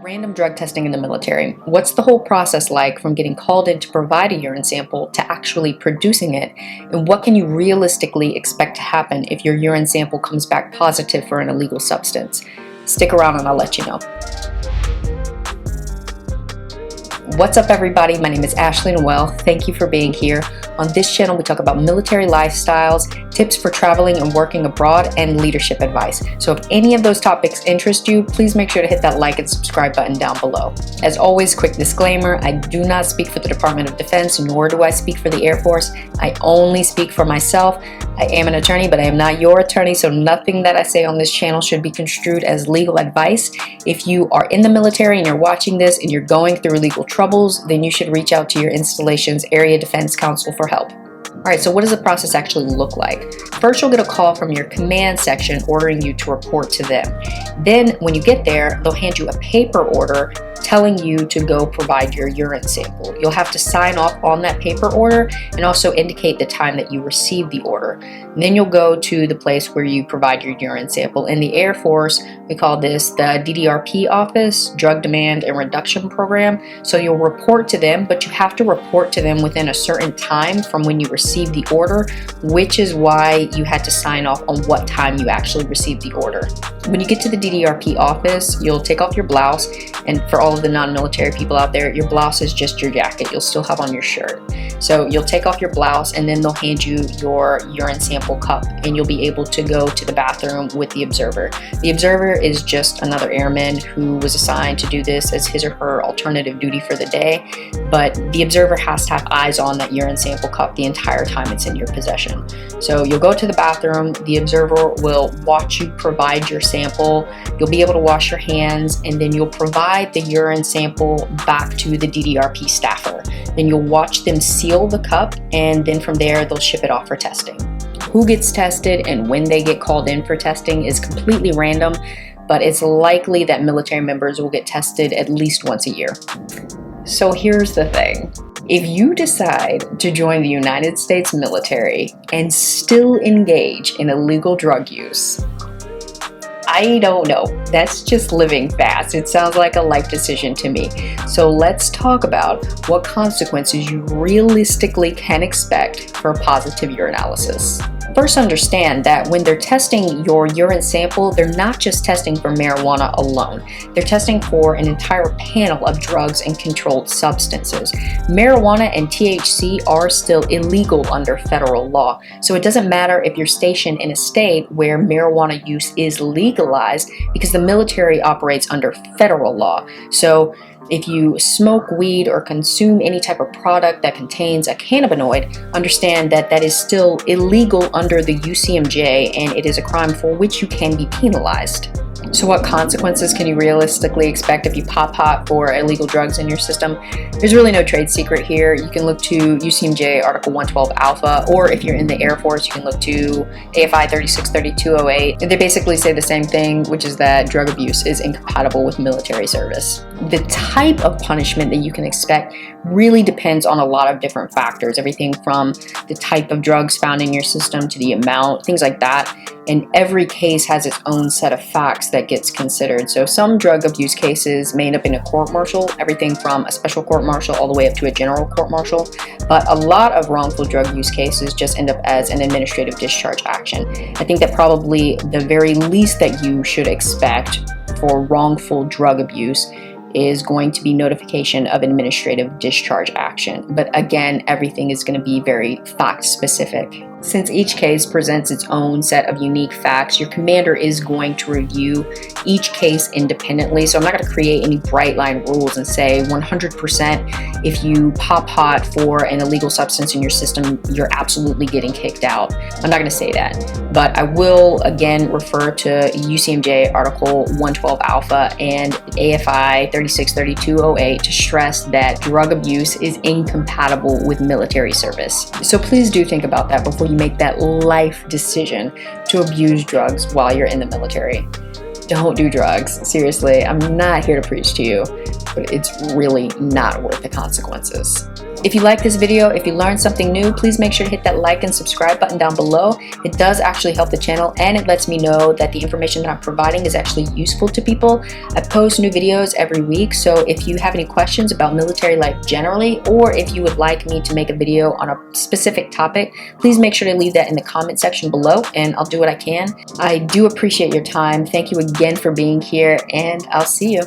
Random drug testing in the military. What's the whole process like from getting called in to provide a urine sample to actually producing it? And what can you realistically expect to happen if your urine sample comes back positive for an illegal substance? Stick around and I'll let you know. What's up, everybody? My name is Ashley Noel. Thank you for being here. On this channel, we talk about military lifestyles, tips for traveling and working abroad, and leadership advice. So if any of those topics interest you, please make sure to hit that like and subscribe button down below. As always, quick disclaimer, I do not speak for the Department of Defense, nor do I speak for the Air Force. I only speak for myself. I am an attorney, but I am not your attorney, so nothing that I say on this channel should be construed as legal advice. If you are in the military and you're watching this and you're going through legal troubles, then you should reach out to your installation's Area Defense Council for help. Alright, so what does the process actually look like? First, you'll get a call from your command section ordering you to report to them. Then, when you get there, they'll hand you a paper order telling you to go provide your urine sample. You'll have to sign off on that paper order and also indicate the time that you received the order. And then you'll go to the place where you provide your urine sample. In the Air Force, we call this the DDRP office, Drug Demand and Reduction Program. So you'll report to them, but you have to report to them within a certain time from when you received the order, which is why you had to sign off on what time you actually received the order. When you get to the DDRP office, you'll take off your blouse, and for all of the non-military people out there, your blouse is just your jacket. You'll still have on your shirt. So you'll take off your blouse and then they'll hand you your urine sample cup and you'll be able to go to the bathroom with the observer. The observer is just another airman who was assigned to do this as his or her alternative duty for the day, but the observer has to have eyes on that urine sample cup the entire time it's in your possession. So you'll go to the bathroom, the observer will watch you provide your sample, you'll be able to wash your hands, and then you'll provide the urine sample back to the DDRP staffer. Then you'll watch them seal the cup, and then from there they'll ship it off for testing. Who gets tested and when they get called in for testing is completely random, but it's likely that military members will get tested at least once a year. So here's the thing. If you decide to join the United States military and still engage in illegal drug use, I don't know. That's just living fast. It sounds like a life decision to me. So let's talk about what consequences you realistically can expect for a positive urinalysis. First, understand that when they're testing your urine sample, they're not just testing for marijuana alone. They're testing for an entire panel of drugs and controlled substances. Marijuana and THC are still illegal under federal law, so it doesn't matter if you're stationed in a state where marijuana use is legalized because the military operates under federal law. So if you smoke weed or consume any type of product that contains a cannabinoid, understand that that is still illegal under the UCMJ and it is a crime for which you can be penalized. So what consequences can you realistically expect if you pop hot for illegal drugs in your system? There's really no trade secret here. You can look to UCMJ Article 112 Alpha, or if you're in the Air Force, you can look to AFI 363208. They basically say the same thing, which is that drug abuse is incompatible with military service. The type of punishment that you can expect really depends on a lot of different factors, everything from the type of drugs found in your system to the amount, things like that. And every case has its own set of facts that gets considered. So some drug abuse cases may end up in a court-martial, everything from a special court-martial all the way up to a general court-martial. But a lot of wrongful drug use cases just end up as an administrative discharge action. I think that probably the very least that you should expect for wrongful drug abuse is going to be notification of administrative discharge action. But again, everything is going to be very fact specific. Since each case presents its own set of unique facts, your commander is going to review each case independently. So I'm not going to create any bright line rules and say 100% if you pop hot for an illegal substance in your system, you're absolutely getting kicked out. I'm not going to say that. But I will again refer to UCMJ Article 112 Alpha and AFI 363208 to stress that drug abuse is incompatible with military service. So please do think about that before you make that life decision to abuse drugs while you're in the military. Don't do drugs. Seriously, I'm not here to preach to you, but it's really not worth the consequences. If you like this video, if you learned something new, please make sure to hit that like and subscribe button down below. It does actually help the channel, and it lets me know that the information that I'm providing is actually useful to people. I post new videos every week, so if you have any questions about military life generally, or if you would like me to make a video on a specific topic, please make sure to leave that in the comment section below, and I'll do what I can. I do appreciate your time. Thank you again for being here, and I'll see you.